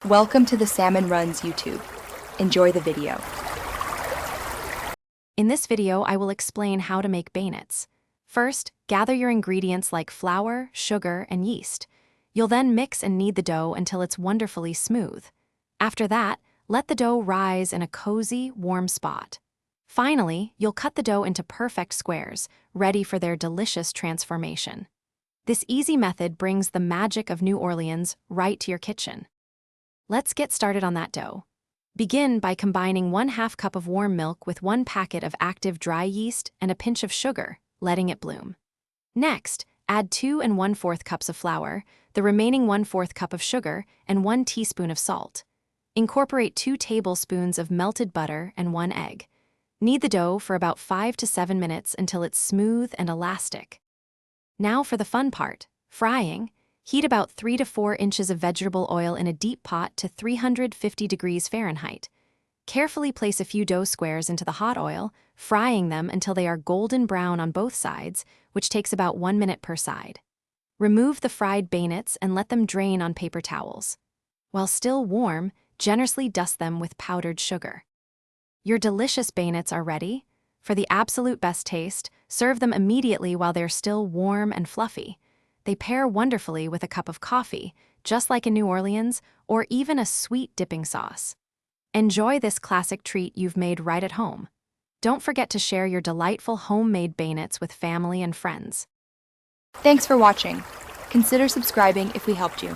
Welcome to the Salmon Runs YouTube. Enjoy the video. In this video, I will explain how to make beignets. First, gather your ingredients like flour, sugar, and yeast. You'll then mix and knead the dough until it's wonderfully smooth. After that, let the dough rise in a cozy, warm spot. Finally, you'll cut the dough into perfect squares, ready for their delicious transformation. This easy method brings the magic of New Orleans right to your kitchen. Let's get started on that dough. Begin by combining 1/2 cup of warm milk with 1 packet of active dry yeast and a pinch of sugar, letting it bloom. Next, add 2 1/4 cups of flour, the remaining 1/4 cup of sugar, and 1 teaspoon of salt. Incorporate 2 tablespoons of melted butter and 1 egg. Knead the dough for about 5 to 7 minutes until it's smooth and elastic. Now for the fun part, frying. Heat about 3 to 4 inches of vegetable oil in a deep pot to 350 degrees Fahrenheit. Carefully place a few dough squares into the hot oil, frying them until they are golden brown on both sides, which takes about 1 minute per side. Remove the fried beignets and let them drain on paper towels. While still warm, generously dust them with powdered sugar. Your delicious beignets are ready. For the absolute best taste, serve them immediately while they're still warm and fluffy. They pair wonderfully with a cup of coffee, just like in New Orleans, or even a sweet dipping sauce. Enjoy this classic treat you've made right at home. Don't forget to share your delightful homemade beignets with family and friends. Thanks for watching. Consider subscribing if we helped you.